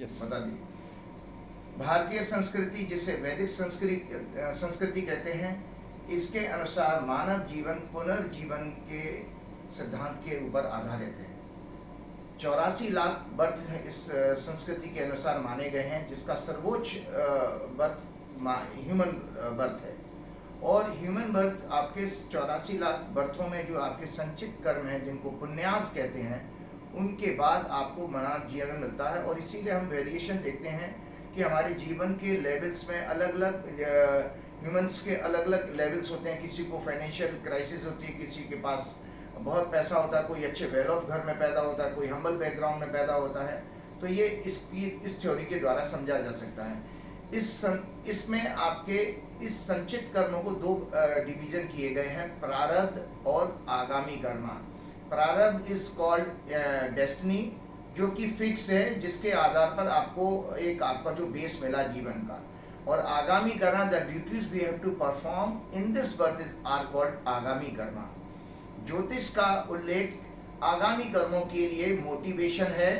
Yes. बता दीजिए। भारतीय संस्कृति, जिसे वैदिक संस्कृति कहते हैं, इसके अनुसार मानव जीवन पुनर्जीवन के सिद्धांत के ऊपर आधारित है। 84 लाख बर्थ इस संस्कृति के अनुसार माने गए हैं, जिसका सर्वोच्च बर्थ ह्यूमन बर्थ है। और ह्यूमन बर्थ आपके 84 लाख बर्थों में जो आपके संचित कर्म हैं, जिनको पुण्यास कहते हैं, उनके बाद आपको मानव जीवन मिलता है। और इसीलिए हम वेरिएशन देखते हैं कि हमारे जीवन के लेवल्स में अलग अलग ह्यूमंस के अलग अलग लेवल्स होते हैं। किसी को फाइनेंशियल क्राइसिस होती है, किसी के पास बहुत पैसा होता है, कोई अच्छे वेल ऑफ घर में पैदा होता है, कोई हम्बल बैकग्राउंड में पैदा होता है। तो ये इस थ्योरी के द्वारा समझा जा सकता है। इसमें आपके इस संचित कर्मों को दो डिवीजन किए गए हैं, प्रारब्ध और आगामी कर्म। प्रारब्ध इज कॉल्ड डेस्टिनी, जो कि फिक्स है, जिसके आधार पर आपको एक आपका जो बेस मिला जीवन का। और आगामी कर्म, the duties we have to perform in this birth are called Agami karma. ज्योतिष का उल्लेख आगामी कर्मों के लिए मोटिवेशन है,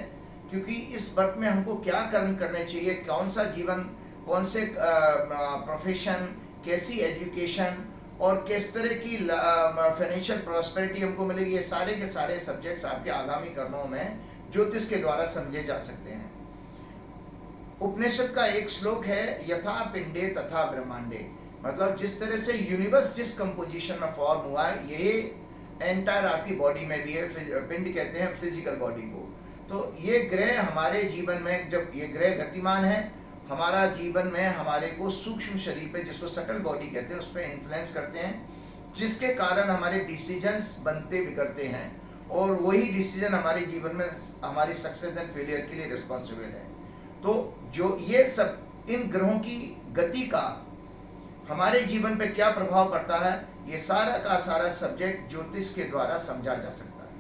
क्योंकि इस बर्थ में हमको क्या कर्म करने चाहिए, कौन सा जीवन, कौन से प्रोफेशन, कैसी एजुकेशन और किस तरह की फाइनेंशियल प्रॉस्पेरिटी हमको मिलेगी, ये सारे के सारे सब्जेक्ट्स आपके आगामी कर्मों में ज्योतिष के द्वारा समझे जा सकते हैं। उपनिषद का एक श्लोक है, यथा पिंडे तथा ब्रह्मांडे, मतलब जिस तरह से यूनिवर्स जिस कंपोजिशन में फॉर्म हुआ है, ये एंटायर आपकी बॉडी में भी है। पिंड कहते हैं फिजिकल बॉडी को। तो ये ग्रह हमारे जीवन में, जब ये ग्रह गतिमान है, हमारा जीवन में हमारे को सूक्ष्म शरीर पे, जिसको सटल बॉडी कहते हैं, उस पर इन्फ्लुएंस करते हैं, जिसके कारण हमारे डिसीजंस बनते बिगड़ते हैं। और वही डिसीजन हमारे जीवन में हमारी सक्सेस एंड फेलियर के लिए रिस्पॉन्सिबल है। तो जो ये सब इन ग्रहों की गति का हमारे जीवन पे क्या प्रभाव पड़ता है, ये सारा का सारा सब्जेक्ट ज्योतिष के द्वारा समझा जा सकता है।